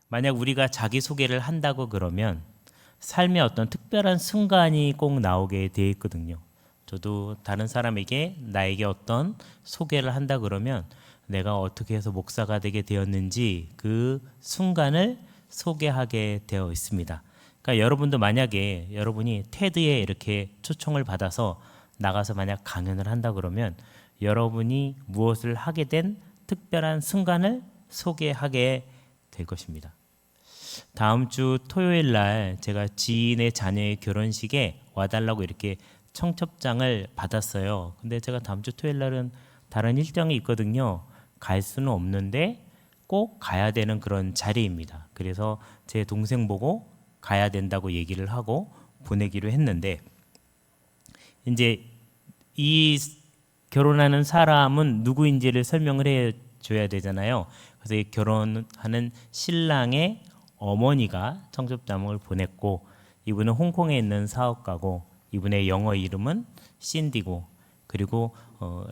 만약 우리가 자기소개를 한다고 그러면 삶의 어떤 특별한 순간이 꼭 나오게 돼 있거든요. 저도 다른 사람에게 나에게 어떤 소개를 한다 그러면 내가 어떻게 해서 목사가 되게 되었는지 그 순간을 소개하게 되어 있습니다. 그러니까 여러분도 만약에 여러분이 테드에 이렇게 초청을 받아서 나가서 만약 강연을 한다 그러면 여러분이 무엇을 하게 된 특별한 순간을 소개하게 될 것입니다. 다음 주 토요일 날 제가 지인의 자녀의 결혼식에 와달라고 이렇게 청첩장을 받았어요. 근데 제가 다음 주 토요일 날은 다른 일정이 있거든요. 갈 수는 없는데 꼭 가야 되는 그런 자리입니다. 그래서 제 동생 보고 가야 된다고 얘기를 하고 보내기로 했는데, 이제 이 결혼하는 사람은 누구인지를 설명을 해줘야 되잖아요. 그래서 이 결혼하는 신랑의 어머니가 청첩장을 보냈고, 이분은 홍콩에 있는 사업가고 이분의 영어 이름은 신디고, 그리고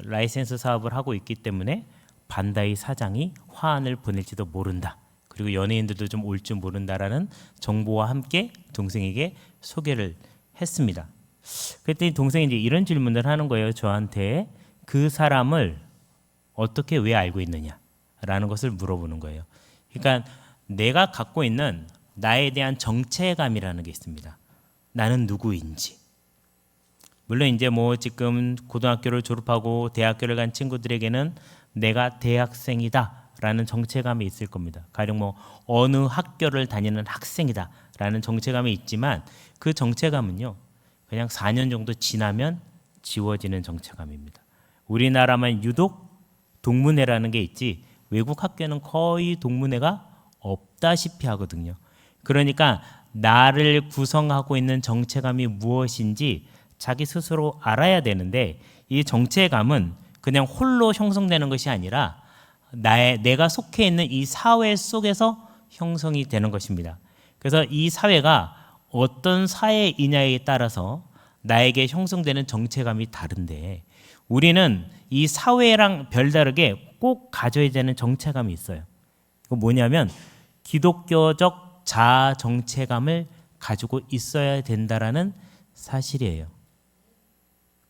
라이센스 사업을 하고 있기 때문에 반다이 사장이 화환을 보낼지도 모른다, 그리고 연예인들도 좀 올 줄 모른다라는 정보와 함께 동생에게 소개를 했습니다. 그랬더니 동생이 이제 이런 질문을 하는 거예요. 저한테 그 사람을 어떻게 왜 알고 있느냐라는 것을 물어보는 거예요. 그러니까 내가 갖고 있는 나에 대한 정체감이라는 게 있습니다. 나는 누구인지. 물론 이제 뭐 지금 고등학교를 졸업하고 대학교를 간 친구들에게는 내가 대학생이다라는 정체감이 있을 겁니다. 가령 뭐 어느 학교를 다니는 학생이다라는 정체감이 있지만 그 정체감은요, 그냥 4년 정도 지나면 지워지는 정체감입니다. 우리나라만 유독 동문회라는 게 있지 외국 학교는 거의 동문회가 없다시피 하거든요. 그러니까 나를 구성하고 있는 정체감이 무엇인지 자기 스스로 알아야 되는데, 이 정체감은 그냥 홀로 형성되는 것이 아니라 내가 속해 있는 이 사회 속에서 형성이 되는 것입니다. 그래서 이 사회가 어떤 사회이냐에 따라서 나에게 형성되는 정체감이 다른데, 우리는 이 사회랑 별다르게 꼭 가져야 되는 정체감이 있어요. 그 뭐냐면 기독교적 자아 정체감을 가지고 있어야 된다라는 사실이에요.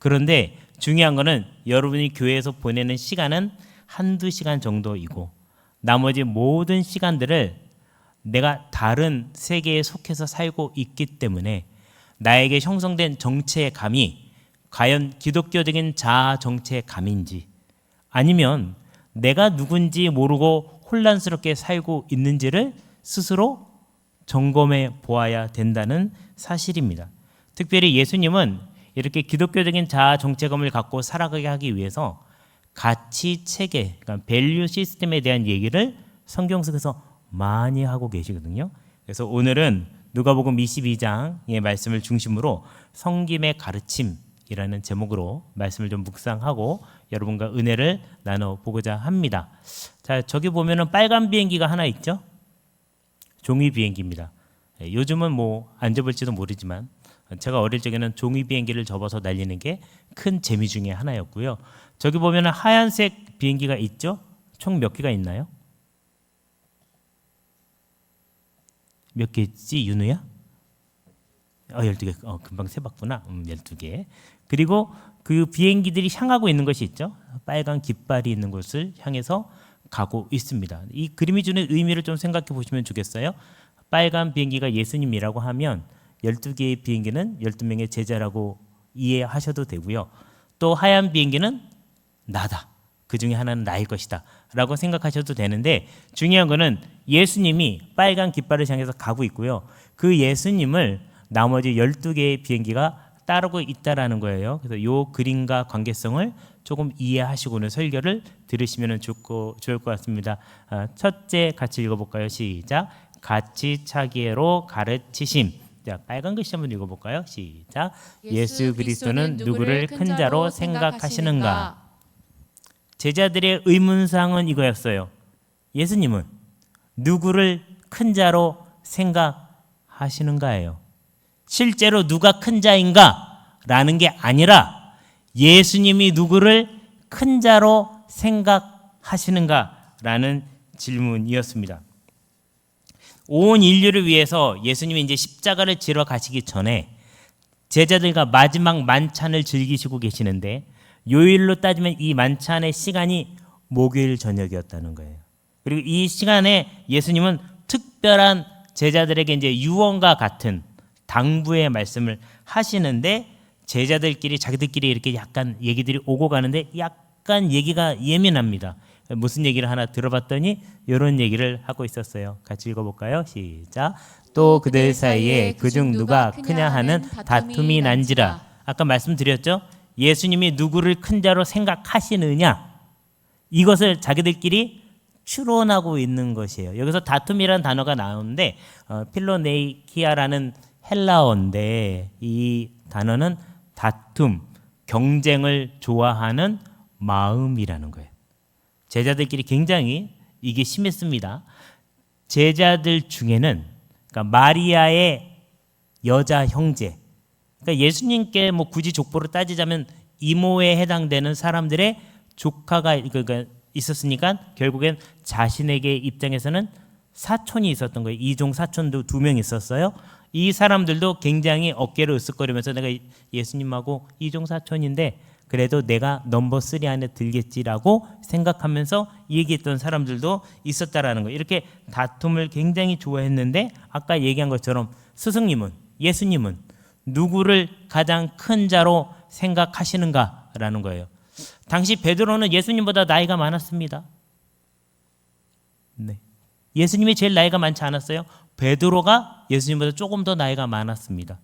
그런데 중요한 거는 여러분이 교회에서 보내는 시간은 한두 시간 정도이고 나머지 모든 시간들을 내가 다른 세계에 속해서 살고 있기 때문에 나에게 형성된 정체감이 과연 기독교적인 자아 정체감인지 아니면 내가 누군지 모르고 혼란스럽게 살고 있는지를 스스로 점검해 보아야 된다는 사실입니다. 특별히 예수님은 이렇게 기독교적인 자아 정체감을 갖고 살아가게 하기 위해서 가치 체계, 그러니까 밸류 시스템에 대한 얘기를 성경 속에서 많이 하고 계시거든요. 그래서 오늘은 누가복음 22장의 말씀을 중심으로 성김의 가르침이라는 제목으로 말씀을 좀 묵상하고 여러분과 은혜를 나눠보고자 합니다. 자, 저기 보면은 빨간 비행기가 하나 있죠? 종이 비행기입니다. 요즘은 뭐 안 접을지도 모르지만 제가 어릴 적에는 종이 비행기를 접어서 날리는 게 큰 재미 중에 하나였고요. 저기 보면은 하얀색 비행기가 있죠? 총 몇 개가 있나요? 몇 개지, 윤우야? 12개. 금방 세봤구나. 12개. 그리고 그 비행기들이 향하고 있는 것이 있죠? 빨간 깃발이 있는 곳을 향해서 가고 있습니다. 이 그림이 주는 의미를 좀 생각해 보시면 좋겠어요. 빨간 비행기가 예수님이라고 하면 12개의 비행기는 12명의 제자라고 이해하셔도 되고요. 또 하얀 비행기는 나다. 그 중에 하나는 나일 것이다 라고 생각하셔도 되는데, 중요한 거는 예수님이 빨간 깃발을 향해서 가고 있고요. 그 예수님을 나머지 12개의 비행기가 따르고 있다라는 거예요. 그래서 이 그림과 관계성을 조금 이해하시고는 설교를 들으시면 좋을 것 같습니다. 첫째 같이 읽어볼까요? 시작. 가치 차기로 가르치심. 자, 빨간 글씨 한번 읽어볼까요? 시작. 예수 그리스도는 누구를 큰 자로 생각하시는가? 제자들의 의문사항은 이거였어요. 예수님은 누구를 큰 자로 생각하시는가예요. 실제로 누가 큰 자인가? 라는 게 아니라 예수님이 누구를 큰 자로 생각하시는가? 라는 질문이었습니다. 온 인류를 위해서 예수님이 이제 십자가를 지러 가시기 전에 제자들과 마지막 만찬을 즐기시고 계시는데 요일로 따지면 이 만찬의 시간이 목요일 저녁이었다는 거예요. 그리고 이 시간에 예수님은 특별한 제자들에게 이제 유언과 같은 당부의 말씀을 하시는데 제자들끼리 자기들끼리 이렇게 약간 얘기들이 오고 가는데 약간 얘기가 예민합니다. 무슨 얘기를 하나 들어봤더니 이런 얘기를 하고 있었어요. 같이 읽어볼까요? 시작. 또 그들 사이에 그중 누가 크냐 하는 다툼이 난지라. 아까 말씀드렸죠? 예수님이 누구를 큰 자로 생각하시느냐, 이것을 자기들끼리 추론하고 있는 것이에요. 여기서 다툼이라는 단어가 나오는데 필로네이키아라는 헬라어인데 이 단어는 다툼, 경쟁을 좋아하는 마음이라는 거예요. 제자들끼리 굉장히 이게 심했습니다. 제자들 중에는 그러니까 마리아의 여자 형제, 그러니까 예수님께 뭐 굳이 족보로 따지자면 이모에 해당되는 사람들의 조카가 그러니까 있었으니까 결국엔 자신에게 입장에서는 사촌이 있었던 거예요. 이종 사촌도 2명 있었어요. 이 사람들도 굉장히 어깨를 으쓱거리면서 내가 예수님하고 이종 사촌인데 그래도 내가 넘버 3 안에 들겠지라고 생각하면서 얘기했던 사람들도 있었다라는 거예요. 이렇게 다툼을 굉장히 좋아했는데 아까 얘기한 것처럼 스승님은, 예수님은 누구를 가장 큰 자로 생각하시는가라는 거예요. 당시 베드로는 예수님보다 나이가 많았습니다. 네. 예수님이 제일 나이가 많지 않았어요? 베드로가 예수님보다 조금 더 나이가 많았습니다.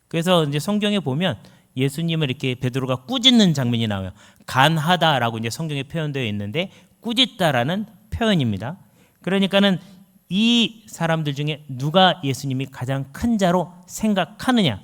그래서 이제 성경에 보면 예수님을 이렇게 베드로가 꾸짖는 장면이 나와요. 간하다라고 이제 성경에 표현되어 있는데 꾸짖다라는 표현입니다. 그러니까는 이 사람들 중에 누가 예수님이 가장 큰 자로 생각하느냐.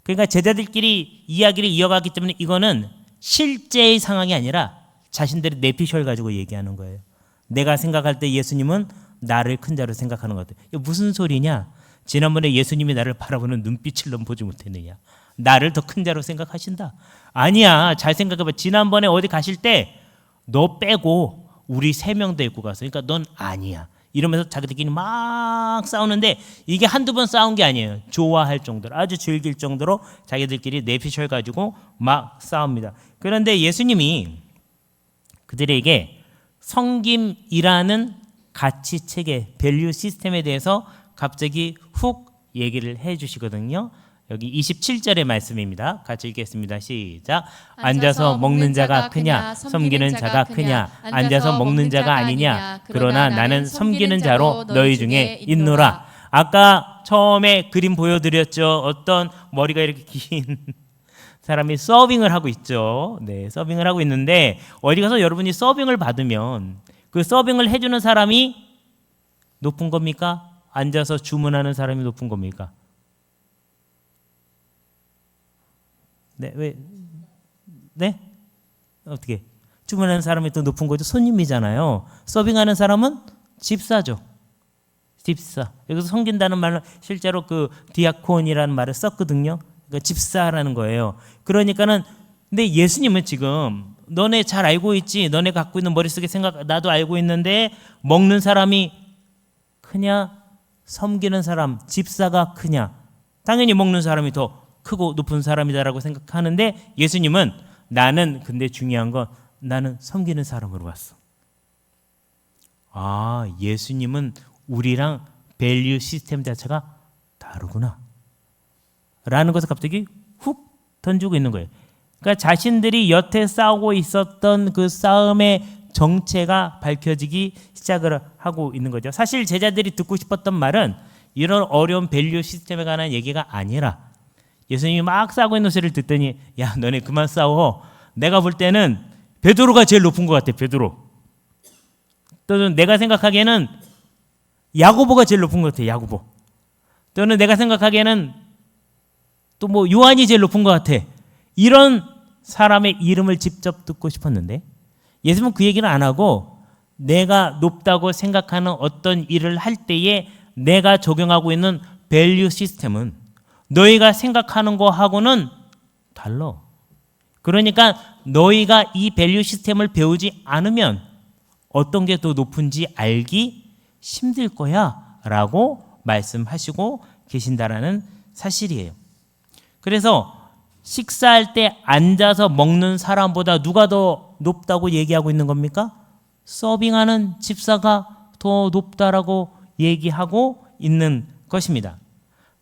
그러니까 제자들끼리 이야기를 이어가기 때문에 이거는 실제의 상황이 아니라 자신들의 내피셜 가지고 얘기하는 거예요. 내가 생각할 때 예수님은 나를 큰 자로 생각하는 것 같아요. 이거 무슨 소리냐? 지난번에 예수님이 나를 바라보는 눈빛을 넌 보지 못했느냐? 나를 더 큰 자로 생각하신다? 아니야. 잘 생각해봐. 지난번에 어디 가실 때 너 빼고 우리 3명 데리고 갔어. 그러니까 넌 아니야. 이러면서 자기들끼리 막 싸우는데 이게 한두 번 싸운 게 아니에요. 좋아할 정도로, 아주 즐길 정도로 자기들끼리 내피셜 가지고 막 싸웁니다. 그런데 예수님이 그들에게 섬김이라는 가치 체계, 밸류 시스템에 대해서 갑자기 훅 얘기를 해 주시거든요. 여기 27절의 말씀입니다. 같이 읽겠습니다. 시작. 앉아서 먹는 자가 크냐, 섬기는 자가 크냐, 앉아서 먹는 자가 아니냐. 그러나 나는 섬기는 자로 너희 중에 있노라. 아까 처음에 그림 보여드렸죠. 어떤 머리가 이렇게 긴 사람이 서빙을 하고 있죠. 네, 서빙을 하고 있는데 어디 가서 여러분이 서빙을 받으면 그 서빙을 해주는 사람이 높은 겁니까? 앉아서 주문하는 사람이 높은 겁니까? 네, 왜? 네? 어떻게? 주문하는 사람이 더 높은 거죠. 손님이잖아요. 서빙하는 사람은 집사죠. 집사. 여기서 섬긴다는 말은 실제로 그 디아콘이라는 말을 썼거든요. 그러니까 집사라는 거예요. 그러니까는 근데 예수님은 지금 너네 잘 알고 있지. 너네 갖고 있는 머릿속에 생각 나도 알고 있는데 먹는 사람이 크냐? 섬기는 사람, 집사가 크냐? 당연히 먹는 사람이 더 크고 높은 사람이다라고 생각하는데 예수님은 나는 근데 중요한 건 나는 섬기는 사람으로 왔어. 아, 예수님은 우리랑 밸류 시스템 자체가 다르구나 라는 것을 갑자기 훅 던지고 있는 거예요. 그러니까 자신들이 여태 싸우고 있었던 그 싸움의 정체가 밝혀지기 시작을 하고 있는 거죠. 사실 제자들이 듣고 싶었던 말은 이런 어려운 밸류 시스템에 관한 얘기가 아니라 예수님이 막 싸우고 있는 소리를 듣더니 야 너네 그만 싸워. 내가 볼 때는 베드로가 제일 높은 것 같아. 베드로. 또는 내가 생각하기에는 야고보가 제일 높은 것 같아. 야고보. 또는 내가 생각하기에는 또 뭐 요한이 제일 높은 것 같아. 이런 사람의 이름을 직접 듣고 싶었는데 예수님은 그 얘기는 안 하고 내가 높다고 생각하는 어떤 일을 할 때에 내가 적용하고 있는 밸류 시스템은 너희가 생각하는 거하고는 달라. 그러니까 너희가 이 밸류 시스템을 배우지 않으면 어떤 게 더 높은지 알기 힘들 거야 라고 말씀하시고 계신다라는 사실이에요. 그래서 식사할 때 앉아서 먹는 사람보다 누가 더 높다고 얘기하고 있는 겁니까? 서빙하는 집사가 더 높다라고 얘기하고 있는 것입니다.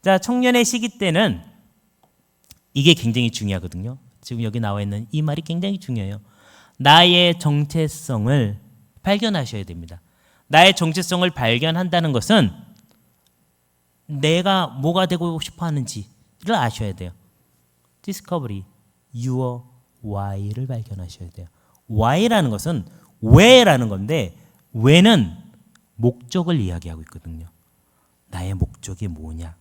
자, 청년의 시기 때는 이게 굉장히 중요하거든요. 지금 여기 나와 있는 이 말이 굉장히 중요해요. 나의 정체성을 발견하셔야 됩니다. 나의 정체성을 발견한다는 것은 내가 뭐가 되고 싶어 하는지를 아셔야 돼요. Discovery, your why를 발견하셔야 돼요. why라는 것은 왜라는 건데 왜는 목적을 이야기하고 있거든요. 나의 목적이 뭐냐.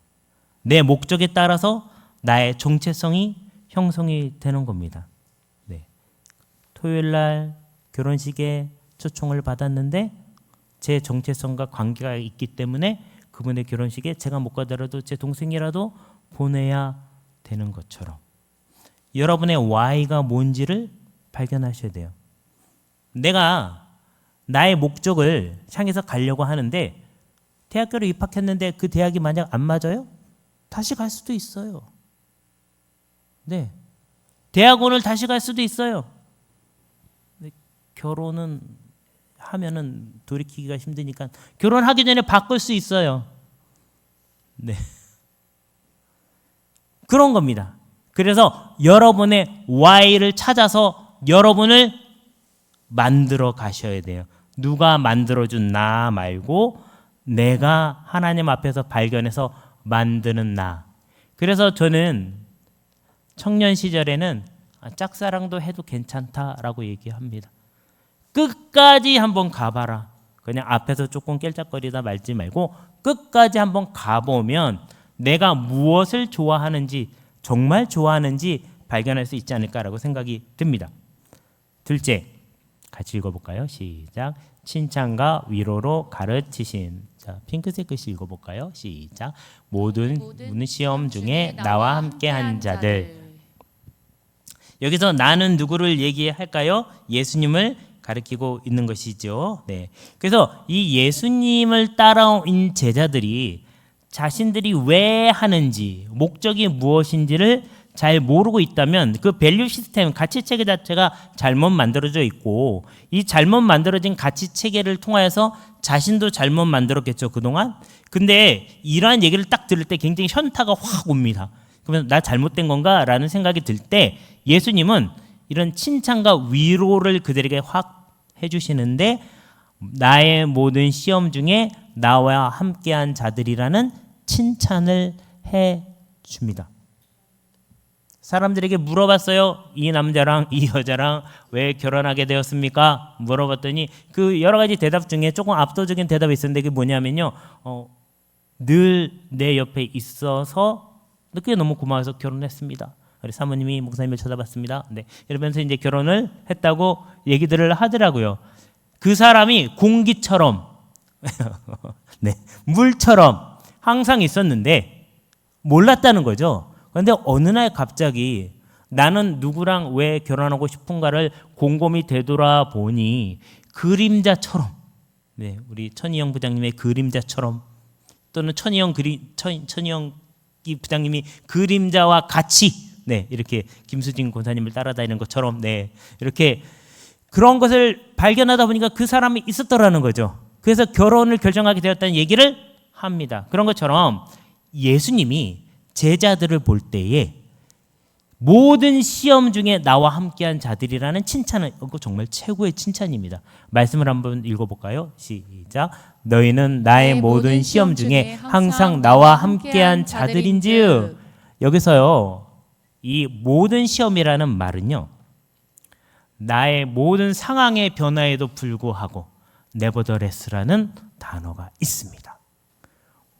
내 목적에 따라서 나의 정체성이 형성이 되는 겁니다. 네. 토요일 날 결혼식에 초청을 받았는데 제 정체성과 관계가 있기 때문에 그분의 결혼식에 제가 못 가더라도 제 동생이라도 보내야 되는 것처럼 여러분의 why가 뭔지를 발견하셔야 돼요. 내가 나의 목적을 향해서 가려고 하는데 대학교를 입학했는데 그 대학이 만약 안 맞아요? 다시 갈 수도 있어요. 네, 대학원을 다시 갈 수도 있어요. 근데 결혼은 하면은 돌이키기가 힘드니까 결혼하기 전에 바꿀 수 있어요. 네, 그런 겁니다. 그래서 여러분의 why를 찾아서 여러분을 만들어 가셔야 돼요. 누가 만들어준 나 말고 내가 하나님 앞에서 발견해서 만드는 나. 그래서 저는 청년 시절에는 짝사랑도 해도 괜찮다라고 얘기합니다. 끝까지 한번 가봐라. 그냥 앞에서 조금 깰짝거리다 말지 말고 끝까지 한번 가보면 내가 무엇을 좋아하는지 정말 좋아하는지 발견할 수 있지 않을까라고 생각이 듭니다. 둘째, 같이 읽어볼까요? 시작. 칭찬과 위로로 가르치신. 자, 핑크색 글씨 읽어볼까요? 시작. 모든 시험 중에 나와 함께한 자들. 여기서 나는 누구를 얘기할까요? 예수님을 가리키고 있는 것이죠. 네. 그래서 이 예수님을 따라온 제자들이 자신들이 왜 하는지, 목적이 무엇인지를 잘 모르고 있다면 그 밸류 시스템, 가치 체계 자체가 잘못 만들어져 있고 이 잘못 만들어진 가치 체계를 통하여서 자신도 잘못 만들었겠죠, 그동안. 근데 이러한 얘기를 딱 들을 때 굉장히 현타가 확 옵니다. 그러면 나 잘못된 건가? 라는 생각이 들 때 예수님은 이런 칭찬과 위로를 그들에게 확 해주시는데 나의 모든 시험 중에 나와 함께한 자들이라는 칭찬을 해줍니다. 사람들에게 물어봤어요. 이 남자랑 이 여자랑 왜 결혼하게 되었습니까? 물어봤더니 그 여러 가지 대답 중에 조금 압도적인 대답이 있었는데 그게 뭐냐면요. 늘 내 옆에 있어서 그게 너무 고마워서 결혼했습니다. 우리 사모님이 목사님을 쳐다봤습니다. 네, 이러면서 이제 결혼을 했다고 얘기들을 하더라고요. 그 사람이 공기처럼 네, 물처럼 항상 있었는데 몰랐다는 거죠. 그런데 어느 날 갑자기 나는 누구랑 왜 결혼하고 싶은가를 곰곰이 되돌아보니 그림자처럼, 네, 우리 천희영 부장님의 그림자처럼 또는 천희영 부장님이 그림자와 같이, 네, 이렇게 김수진 권사님을 따라다니는 것처럼, 네, 이렇게 그런 것을 발견하다 보니까 그 사람이 있었더라는 거죠. 그래서 결혼을 결정하게 되었다는 얘기를 합니다. 그런 것처럼 예수님이 제자들을 볼 때에 모든 시험 중에 나와 함께한 자들이라는 칭찬은 이거 정말 최고의 칭찬입니다. 말씀을 한번 읽어볼까요? 시작. 너희는 나의 모든 시험 중에 항상 나와 함께한 자들인즉. 여기서요, 이 모든 시험이라는 말은요, 나의 모든 상황의 변화에도 불구하고 nevertheless라는 단어가 있습니다.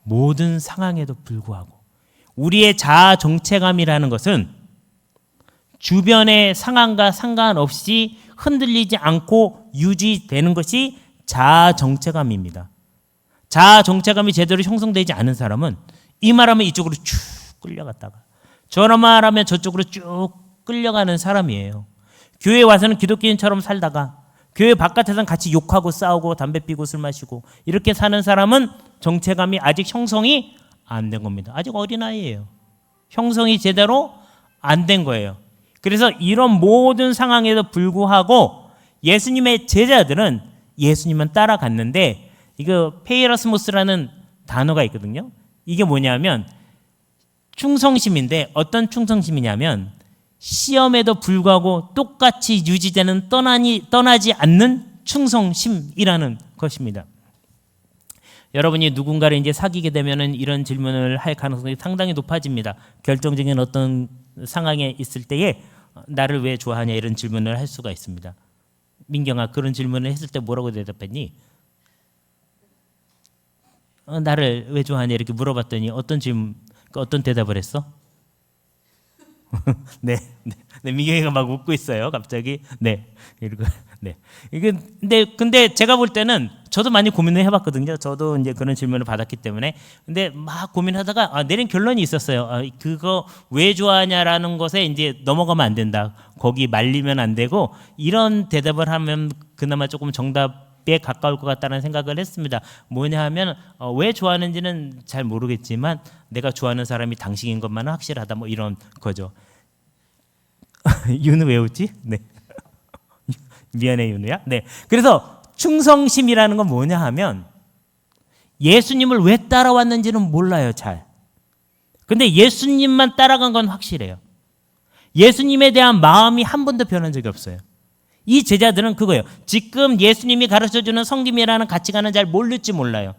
모든 상황에도 불구하고 우리의 자아 정체감이라는 것은 주변의 상황과 상관없이 흔들리지 않고 유지되는 것이 자아 정체감입니다. 자아 정체감이 제대로 형성되지 않은 사람은 이 말하면 이쪽으로 쭉 끌려갔다가 저런 말하면 저쪽으로 쭉 끌려가는 사람이에요. 교회에 와서는 기독교인처럼 살다가 교회 바깥에서는 같이 욕하고 싸우고 담배 피고 술 마시고 이렇게 사는 사람은 정체감이 아직 형성이 안 된 겁니다. 아직 어린아이예요. 형성이 제대로 안 된 거예요. 그래서 이런 모든 상황에도 불구하고 예수님의 제자들은 예수님만 따라갔는데, 이거 페이라스모스라는 단어가 있거든요. 이게 뭐냐면 충성심인데, 어떤 충성심이냐면 시험에도 불구하고 똑같이 유지되는 떠나지 않는 충성심이라는 것입니다. 여러분이 누군가를 이제 사귀게 되면은 이런 질문을 할 가능성이 상당히 높아집니다. 결정적인 어떤 상황에 있을 때에 나를 왜 좋아하냐 이런 질문을 할 수가 있습니다. 민경아, 그런 질문을 했을 때 뭐라고 대답했니? 나를 왜 좋아하냐 이렇게 물어봤더니 어떤 대답을 했어? 네, 민경이가 막 웃고 있어요. 갑자기. 네, 이러고. 네. 이게 근데 제가 볼 때는 저도 많이 고민을 해봤거든요. 저도 이제 그런 질문을 받았기 때문에. 근데 막 고민하다가 내린 결론이 있었어요. 그거 왜 좋아하냐라는 것에 이제 넘어가면 안 된다. 거기 말리면 안 되고, 이런 대답을 하면 그나마 조금 정답에 가까울 것 같다는 생각을 했습니다. 뭐냐 하면 왜 좋아하는지는 잘 모르겠지만 내가 좋아하는 사람이 당신인 것만은 확실하다. 뭐 이런 거죠. 윤우 왜 웃지? 네. 미안해 윤우야. 네. 그래서 충성심이라는 건 뭐냐 하면 예수님을 왜 따라왔는지는 몰라요, 잘. 근데 예수님만 따라간 건 확실해요. 예수님에 대한 마음이 한 번도 변한 적이 없어요. 이 제자들은 그거예요. 지금 예수님이 가르쳐주는 성김이라는 가치관은 잘 모를지 몰라요.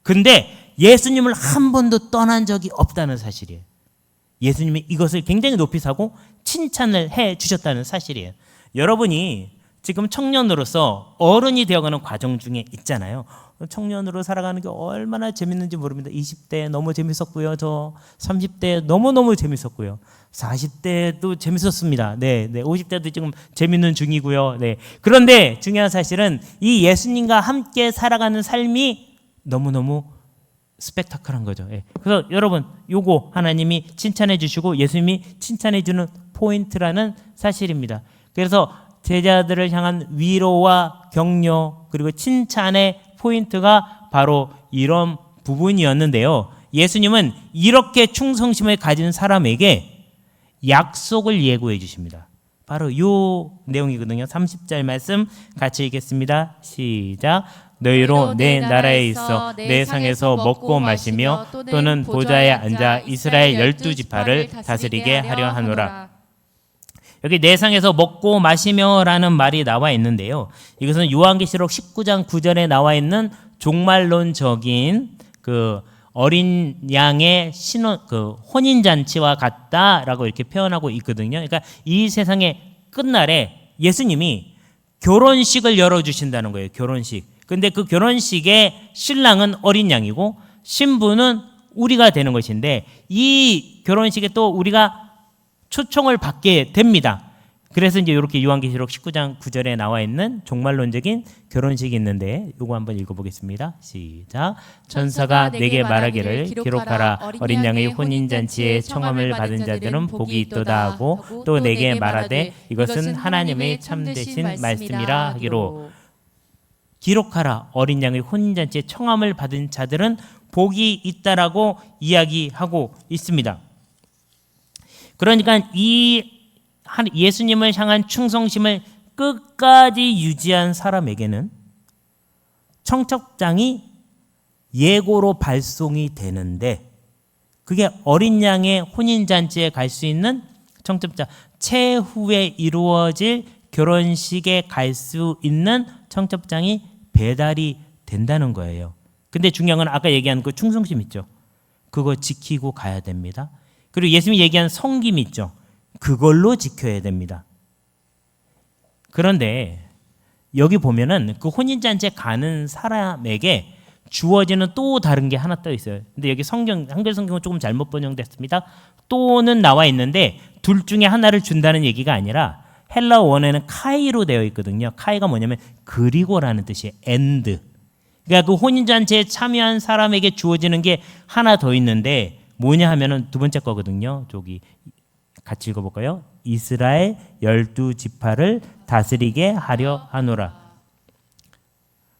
근데 예수님을 한 번도 떠난 적이 없다는 사실이에요. 예수님이 이것을 굉장히 높이 사고 칭찬을 해 주셨다는 사실이에요. 여러분이 지금 청년으로서 어른이 되어가는 과정 중에 있잖아요. 청년으로 살아가는 게 얼마나 재밌는지 모릅니다. 20대 너무 재밌었고요. 저 30대 너무너무 재밌었고요. 40대도 재밌었습니다. 네, 50대도 지금 재밌는 중이고요. 네. 그런데 중요한 사실은 이 예수님과 함께 살아가는 삶이 너무너무 스펙타클한 거죠. 예. 그래서 여러분, 요거 하나님이 칭찬해 주시고 예수님이 칭찬해 주는 포인트라는 사실입니다. 그래서 제자들을 향한 위로와 격려 그리고 칭찬의 포인트가 바로 이런 부분이었는데요. 예수님은 이렇게 충성심을 가진 사람에게 약속을 예고해 주십니다. 바로 이 내용이거든요. 30절 말씀 같이 읽겠습니다. 시작. 너희로 내 나라에 있어 내 상에서 먹고 마시며 또는 보좌에 앉아 이스라엘 12지파를 다스리게 하려 하노라. 여기 내 상에서 먹고 마시며라는 말이 나와 있는데요. 이것은 요한계시록 19장 9절에 나와 있는 종말론적인 그 어린 양의 혼인 잔치와 같다라고 이렇게 표현하고 있거든요. 그러니까 이 세상의 끝날에 예수님이 결혼식을 열어 주신다는 거예요. 결혼식. 근데 그 결혼식의 신랑은 어린 양이고 신부는 우리가 되는 것인데, 이 결혼식에 또 우리가 초청을 받게 됩니다. 그래서 이제 이렇게 요한계시록 19장 9절에 나와 있는 종말론적인 결혼식이 있는데, 요거 한번 읽어보겠습니다. 시작. 천사가 내게 말하기를 기록하라. 어린 양의 혼인잔치에 청함을 받은 자들은 복이 있도다 하고, 또 내게 말하되 이것은 하나님의 참되신 말씀이라 하기로. 기록하라. 어린 양의 혼인잔치에 청함을 받은 자들은 복이 있다라고 이야기하고 있습니다. 그러니까 이 예수님을 향한 충성심을 끝까지 유지한 사람에게는 청첩장이 예고로 발송이 되는데, 그게 어린 양의 혼인잔치에 갈 수 있는 청첩장, 채후에 이루어질 결혼식에 갈 수 있는 청첩장이 배달이 된다는 거예요. 근데 중요한 건 아까 얘기한 그 충성심 있죠. 그거 지키고 가야 됩니다. 그리고 예수님이 얘기한 성김 있죠. 그걸로 지켜야 됩니다. 그런데 여기 보면은 그 혼인잔치에 가는 사람에게 주어지는 또 다른 게 하나 떠 있어요. 근데 여기 한글 성경은 조금 잘못 번역됐습니다. 또는 나와 있는데 둘 중에 하나를 준다는 얘기가 아니라 헬라어 원어에는 카이로 되어 있거든요. 카이가 뭐냐면 그리고라는 뜻이에요. and. 그러니까 그 혼인잔치에 참여한 사람에게 주어지는 게 하나 더 있는데 뭐냐 하면은 두 번째 거거든요. 저기 같이 읽어볼까요? 이스라엘 12지파를 다스리게 하려 하노라.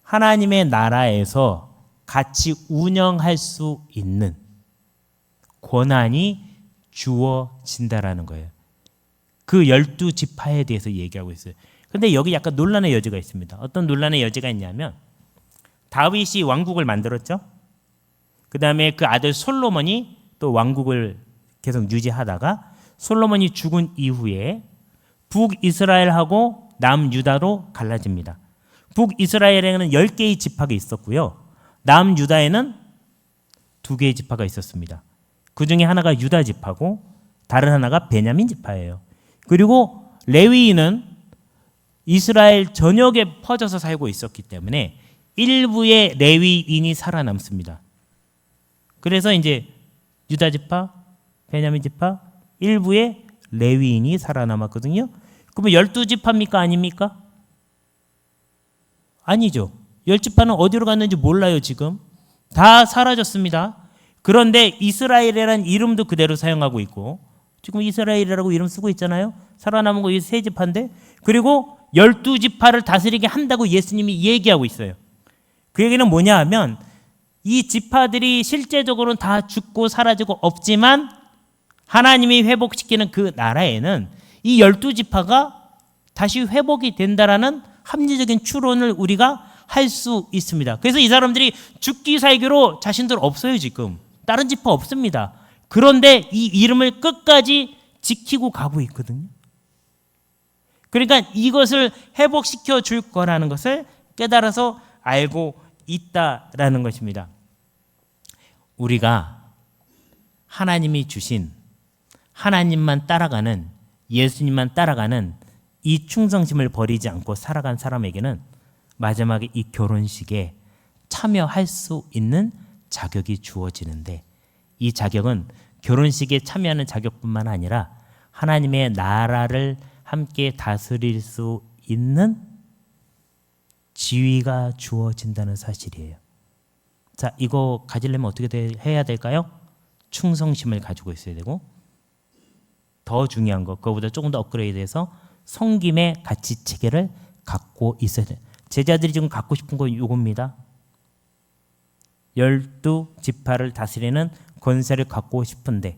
하나님의 나라에서 같이 운영할 수 있는 권한이 주어진다라는 거예요. 그 12지파에 대해서 얘기하고 있어요. 근데 여기 약간 논란의 여지가 있습니다. 어떤 논란의 여지가 있냐면 다윗이 왕국을 만들었죠. 그 다음에 그 아들 솔로몬이 또 왕국을 계속 유지하다가 솔로몬이 죽은 이후에 북이스라엘하고 남유다로 갈라집니다. 북이스라엘에는 10개의 지파가 있었고요. 남유다에는 2개의 지파가 있었습니다. 그 중에 하나가 유다 지파고 다른 하나가 베냐민 지파예요. 그리고 레위인은 이스라엘 전역에 퍼져서 살고 있었기 때문에 일부의 레위인이 살아남습니다. 그래서 이제 유다 지파, 베냐민 지파, 일부의 레위인이 살아남았거든요. 그러면 12지파입니까? 아닙니까? 아니죠. 10지파는 어디로 갔는지 몰라요. 지금 다 사라졌습니다. 그런데 이스라엘이라는 이름도 그대로 사용하고 있고 지금 이스라엘이라고 이름 쓰고 있잖아요. 살아남은 거 이 세 지파인데, 그리고 12지파를 다스리게 한다고 예수님이 얘기하고 있어요. 그 얘기는 뭐냐 하면 이 지파들이 실제적으로는 다 죽고 사라지고 없지만 하나님이 회복시키는 그 나라에는 이 12지파가 다시 회복이 된다라는 합리적인 추론을 우리가 할 수 있습니다. 그래서 이 사람들이 죽기 살기로 자신들 없어요. 지금 다른 지파 없습니다. 그런데 이 이름을 끝까지 지키고 가고 있거든요. 그러니까 이것을 회복시켜 줄 거라는 것을 깨달아서 알고 있다라는 것입니다. 우리가 하나님이 주신 하나님만 따라가는, 예수님만 따라가는 이 충성심을 버리지 않고 살아간 사람에게는 마지막에 이 결혼식에 참여할 수 있는 자격이 주어지는데, 이 자격은 결혼식에 참여하는 자격뿐만 아니라 하나님의 나라를 함께 다스릴 수 있는 지위가 주어진다는 사실이에요. 자, 이거 가지려면 어떻게 해야 될까요? 충성심을 가지고 있어야 되고, 더 중요한 거, 그거보다 조금 더 업그레이드해서 섬김의 가치 체계를 갖고 있어야 돼요. 제자들이 지금 갖고 싶은 건 이겁니다. 12지파를 다스리는 권세를 갖고 싶은데,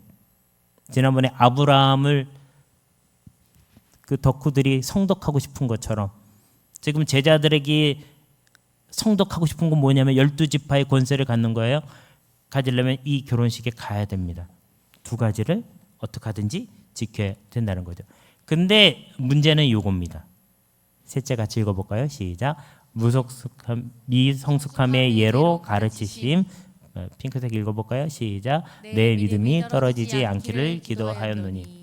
지난번에 아브라함을 그 덕후들이 성덕하고 싶은 것처럼 지금 제자들에게 성덕하고 싶은 건 뭐냐면 12지파의 권세를 갖는 거예요. 가지려면 이 결혼식에 가야 됩니다. 두 가지를 어떻게 하든지 지켜야 된다는 거죠. 근데 문제는 이겁니다. 셋째 같이 읽어볼까요? 시작. 미성숙함의 예로 가르치심. 핑크색 읽어볼까요? 시작. 내 믿음이 떨어지지 않기를 기도하였노니.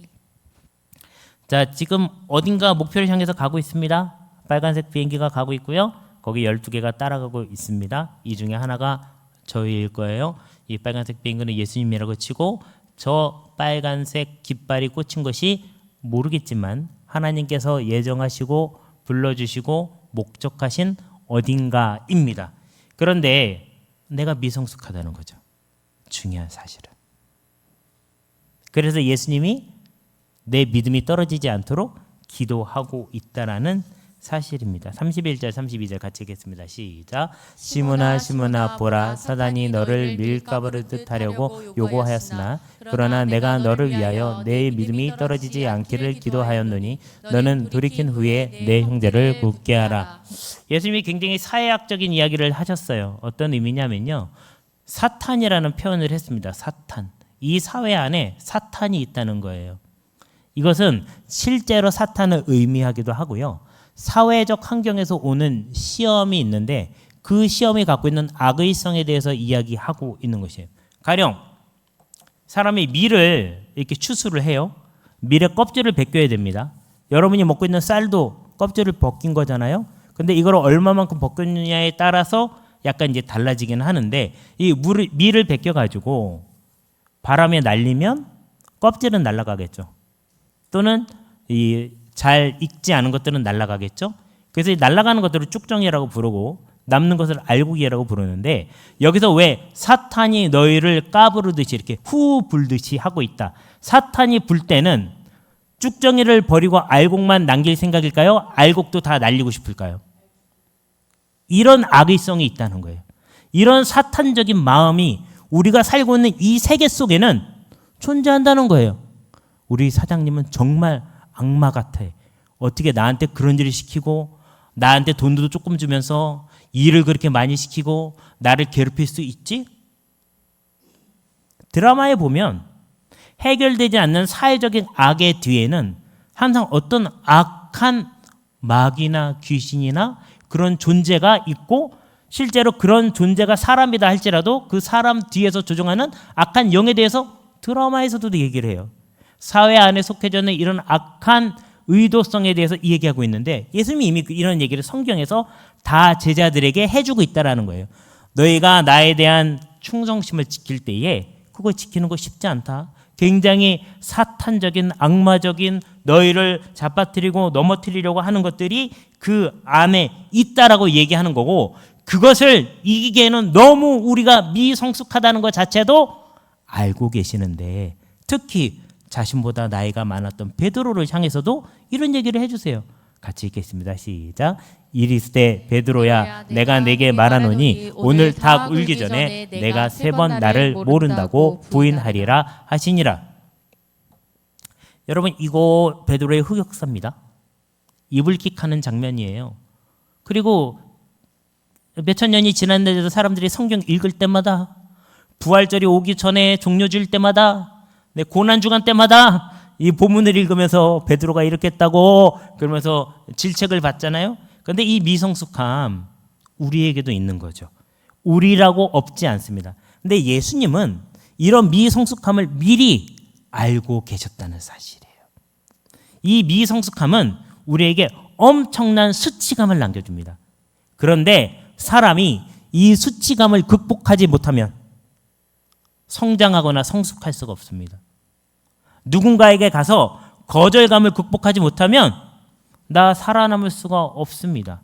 자, 지금 어딘가 목표를 향해서 가고 있습니다. 빨간색 비행기가 가고 있고요. 거기 12개가 따라가고 있습니다. 이 중에 하나가 저희일 거예요. 이 빨간색 비행기는 예수님이라고 치고, 저 빨간색 깃발이 꽂힌 것이 모르겠지만 하나님께서 예정하시고 불러주시고 목적하신 어딘가입니다. 그런데 내가 미성숙하다는 거죠. 중요한 사실은. 그래서 예수님이 내 믿음이 떨어지지 않도록 기도하고 있다라는 사실입니다. 31절 32절 같이 읽겠습니다. 시작. 시몬아 시몬아 보라, 사단이 너를 밀가부르듯 하려고 요구하였으나 그러나 내가 너를 위하여 내 믿음이 떨어지지 않기를 기도하였노니 너는 돌이킨 후에 내 형제를 굳게 하라. 예수님이 굉장히 사회학적인 이야기를 하셨어요. 어떤 의미냐면요, 사탄이라는 표현을 했습니다. 사탄. 이 사회 안에 사탄이 있다는 거예요. 이것은 실제로 사탄을 의미하기도 하고요, 사회적 환경에서 오는 시험이 있는데 그 시험이 갖고 있는 악의성에 대해서 이야기하고 있는 것이에요. 가령 사람이 밀을 이렇게 추수를 해요. 밀의 껍질을 벗겨야 됩니다. 여러분이 먹고 있는 쌀도 껍질을 벗긴 거잖아요. 근데 이걸 얼마만큼 벗겼느냐에 따라서 약간 이제 달라지긴 하는데, 이 밀을 벗겨 가지고 바람에 날리면 껍질은 날아가겠죠. 또는 이 잘 익지 않은 것들은 날아가겠죠. 그래서 날아가는 것들을 쭉정이라고 부르고 남는 것을 알곡이라고 부르는데, 여기서 왜 사탄이 너희를 까부르듯이 이렇게 후 불듯이 하고 있다. 사탄이 불 때는 쭉정이를 버리고 알곡만 남길 생각일까요? 알곡도 다 날리고 싶을까요? 이런 악의성이 있다는 거예요. 이런 사탄적인 마음이 우리가 살고 있는 이 세계 속에는 존재한다는 거예요. 우리 사장님은 정말 악마 같아. 어떻게 나한테 그런 일을 시키고 나한테 돈도 조금 주면서 일을 그렇게 많이 시키고 나를 괴롭힐 수 있지? 드라마에 보면 해결되지 않는 사회적인 악의 뒤에는 항상 어떤 악한 마귀나 귀신이나 그런 존재가 있고, 실제로 그런 존재가 사람이다 할지라도 그 사람 뒤에서 조종하는 악한 영에 대해서 드라마에서도 얘기를 해요. 사회 안에 속해져 있는 이런 악한 의도성에 대해서 얘기하고 있는데, 예수님이 이미 이런 얘기를 성경에서 다 제자들에게 해주고 있다라는 거예요. 너희가 나에 대한 충성심을 지킬 때에 그거 지키는 거 쉽지 않다. 굉장히 사탄적인 악마적인 너희를 잡아뜨리고 넘어뜨리려고 하는 것들이 그 안에 있다라고 얘기하는 거고, 그것을 이기기에는 너무 우리가 미성숙하다는 것 자체도 알고 계시는데, 특히 자신보다 나이가 많았던 베드로를 향해서도 이런 얘기를 해주세요. 같이 읽겠습니다. 시작. 이르시되 베드로야 내가 내게 말하노니 오늘 닭 울기 전에 내가 3번 나를 모른다고 부인하리라 하시니라. 여러분, 이거 베드로의 흑역사입니다. 이불킥하는 장면이에요. 그리고 몇천 년이 지났는데도 사람들이 성경 읽을 때마다, 부활절이 오기 전에 종료주일 때마다, 고난주간 때마다 이 본문을 읽으면서 베드로가 이렇게 했다고 그러면서 질책을 받잖아요. 그런데 이 미성숙함 우리에게도 있는 거죠. 우리라고 없지 않습니다. 근데 예수님은 이런 미성숙함을 미리 알고 계셨다는 사실이에요. 이 미성숙함은 우리에게 엄청난 수치감을 남겨줍니다. 그런데 사람이 이 수치감을 극복하지 못하면 성장하거나 성숙할 수가 없습니다. 누군가에게 가서 거절감을 극복하지 못하면 나 살아남을 수가 없습니다.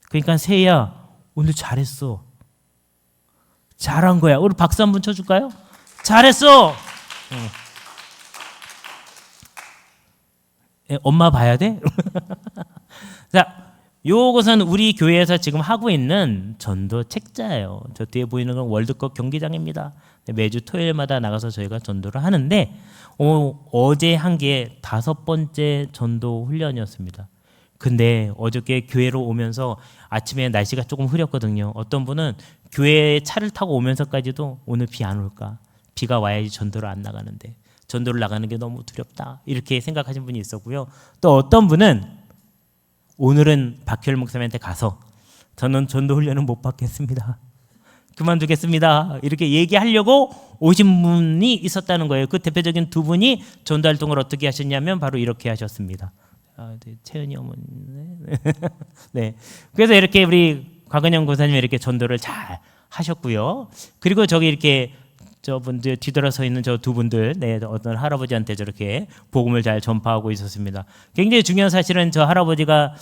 그러니까 세희야, 오늘 잘했어. 잘한 거야. 우리 박수 한번 쳐줄까요? 잘했어. 엄마 봐야 돼? 자, 요것은 우리 교회에서 지금 하고 있는 전도 책자예요. 저 뒤에 보이는 건 월드컵 경기장입니다. 매주 토요일마다 나가서 저희가 전도를 하는데, 어제 한 게 5번째 전도 훈련이었습니다. 근데 어저께 교회로 오면서 아침에 날씨가 조금 흐렸거든요. 어떤 분은 교회에 차를 타고 오면서까지도 오늘 비 안 올까? 비가 와야지 전도를 안 나가는데 전도를 나가는 게 너무 두렵다. 이렇게 생각하신 분이 있었고요. 또 어떤 분은 오늘은 박효일 목사님한테 가서 저는 전도 훈련은 못 받겠습니다. 그만두겠습니다. 이렇게 얘기하려고 오신 분이 있었다는 거예요. 그 대표적인 두 분이 전도 활동을 어떻게 하셨냐면 바로 이렇게 하셨습니다. 네, 채은이 어머니. 네. 그래서 이렇게 우리 곽은영 권사님이 이렇게 전도를 잘 하셨고요. 그리고 저기 이렇게 저분들 뒤돌아서 있는 저 두 분들, 어떤 할아버지한테 저렇게 복음을 잘 전파하고 있었습니다. 굉장히 중요한 사실은 저 할아버지가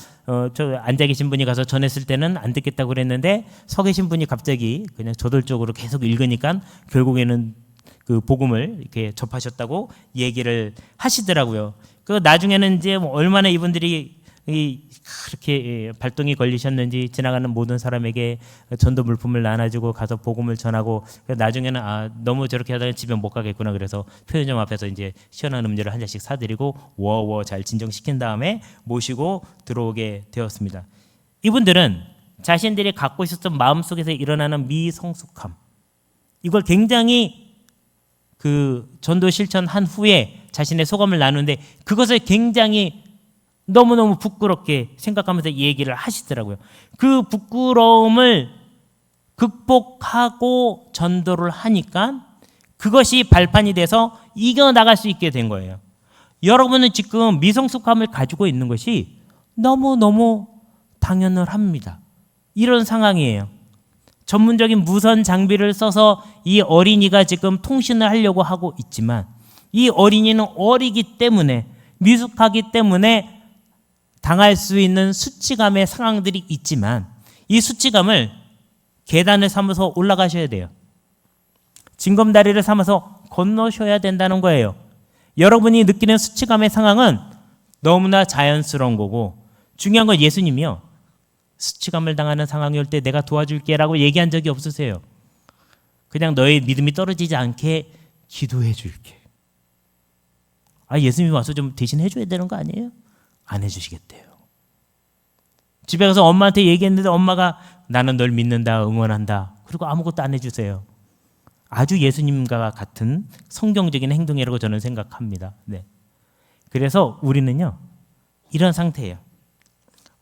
저 앉아 계신 분이 가서 전했을 때는 안 듣겠다고 그랬는데 서 계신 분이 갑자기 그냥 저돌적으로 계속 읽으니까 결국에는 그 복음을 이렇게 접하셨다고 얘기를 하시더라고요. 그 나중에는 이제 얼마나 이분들이 그렇게 발동이 걸리셨는지 지나가는 모든 사람에게 전도 물품을 나눠주고 가서 복음을 전하고, 나중에는 너무 저렇게 하다가 집에 못 가겠구나 그래서 편의점 앞에서 이제 시원한 음료를 한 잔씩 사드리고 워워 잘 진정시킨 다음에 모시고 들어오게 되었습니다. 이분들은 자신들이 갖고 있었던 마음속에서 일어나는 미성숙함, 이걸 굉장히 그 전도 실천한 후에 자신의 소감을 나누는데 그것을 굉장히 너무너무 부끄럽게 생각하면서 얘기를 하시더라고요. 그 부끄러움을 극복하고 전도를 하니까 그것이 발판이 돼서 이겨나갈 수 있게 된 거예요. 여러분은 지금 미성숙함을 가지고 있는 것이 너무너무 당연합니다. 이런 상황이에요. 전문적인 무선 장비를 써서 이 어린이가 지금 통신을 하려고 하고 있지만 이 어린이는 어리기 때문에, 미숙하기 때문에 당할 수 있는 수치감의 상황들이 있지만 이 수치감을 계단을 삼아서 올라가셔야 돼요. 징검다리를 삼아서 건너셔야 된다는 거예요. 여러분이 느끼는 수치감의 상황은 너무나 자연스러운 거고, 중요한 건 예수님이요, 수치감을 당하는 상황이 올 때 내가 도와줄게라고 얘기한 적이 없으세요. 그냥 너의 믿음이 떨어지지 않게 기도해 줄게. 예수님이 와서 좀 대신 해줘야 되는 거 아니에요? 안 해주시겠대요. 집에 가서 엄마한테 얘기했는데 엄마가 나는 널 믿는다, 응원한다. 그리고 아무것도 안 해주세요. 아주 예수님과 같은 성경적인 행동이라고 저는 생각합니다. 네. 그래서 우리는요, 이런 상태예요.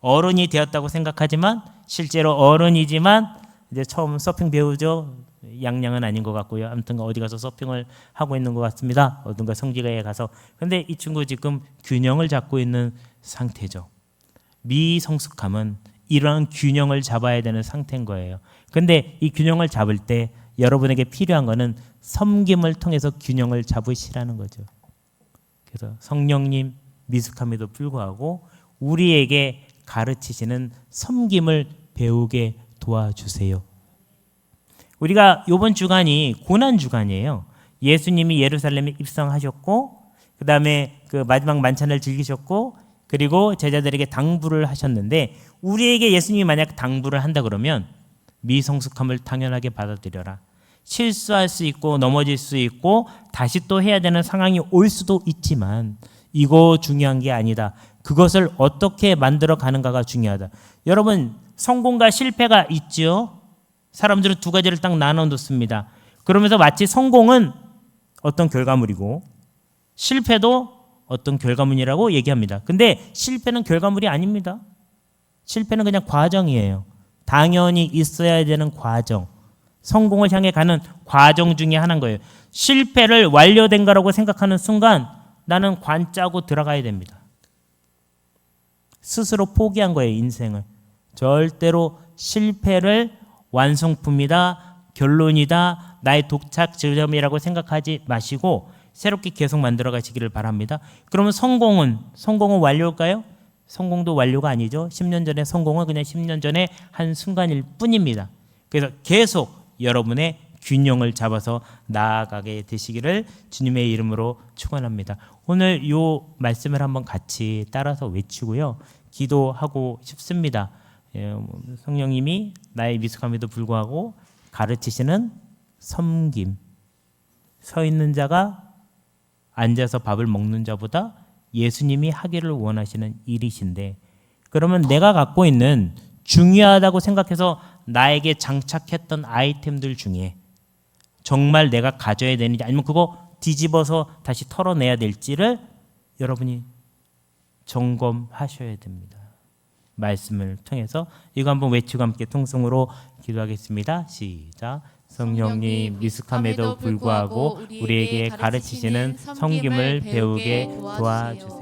어른이 되었다고 생각하지만 실제로 어른이지만 이제 처음 서핑 배우죠. 양양은 아닌 것 같고요. 아무튼 어디 가서 서핑을 하고 있는 것 같습니다. 어딘가 성지가에 가서. 근데 이 친구 지금 균형을 잡고 있는 상태죠. 미성숙함은 이러한 균형을 잡아야 되는 상태인 거예요. 근데 이 균형을 잡을 때 여러분에게 필요한 거는 섬김을 통해서 균형을 잡으시라는 거죠. 그래서 성령님 미숙함에도 불구하고 우리에게 가르치시는 섬김을 배우게 도와주세요. 우리가 이번 주간이 고난 주간이에요. 예수님이 예루살렘에 입성하셨고 그 다음에 그 마지막 만찬을 즐기셨고 그리고 제자들에게 당부를 하셨는데 우리에게 예수님이 만약 당부를 한다 그러면 미성숙함을 당연하게 받아들여라. 실수할 수 있고 넘어질 수 있고 다시 또 해야 되는 상황이 올 수도 있지만 이거 중요한 게 아니다. 그것을 어떻게 만들어 가는가가 중요하다. 여러분 성공과 실패가 있죠. 사람들은 두 가지를 딱 나눠 놓습니다. 그러면서 마치 성공은 어떤 결과물이고 실패도 어떤 결과물이라고 얘기합니다. 근데 실패는 결과물이 아닙니다. 실패는 그냥 과정이에요. 당연히 있어야 되는 과정. 성공을 향해 가는 과정 중에 하나인 거예요. 실패를 완료된 거라고 생각하는 순간 나는 관 짜고 들어가야 됩니다. 스스로 포기한 거예요, 인생을. 절대로 실패를 완성품이다, 결론이다, 나의 도착 지점이라고 생각하지 마시고 새롭게 계속 만들어 가시기를 바랍니다. 그러면 성공은 완료일까요? 성공도 완료가 아니죠. 10년 전에 성공은 그냥 10년 전에 한 순간일 뿐입니다. 그래서 계속 여러분의 균형을 잡아서 나아가게 되시기를 주님의 이름으로 축원합니다. 오늘 이 말씀을 한번 같이 따라서 외치고요. 기도하고 싶습니다. 성령님이 나의 미숙함에도 불구하고 가르치시는 섬김. 서 있는 자가 앉아서 밥을 먹는 자보다 예수님이 하기를 원하시는 일이신데 그러면 내가 갖고 있는 중요하다고 생각해서 나에게 장착했던 아이템들 중에 정말 내가 가져야 되는지 아니면 그거 뒤집어서 다시 털어내야 될지를 여러분이 점검하셔야 됩니다. 말씀을 통해서 이거 한번 외치고 함께 통성으로 기도하겠습니다. 시작. 성령님 미숙함에도 불구하고 우리에게 가르치시는 섬김을 배우게 도와주세요.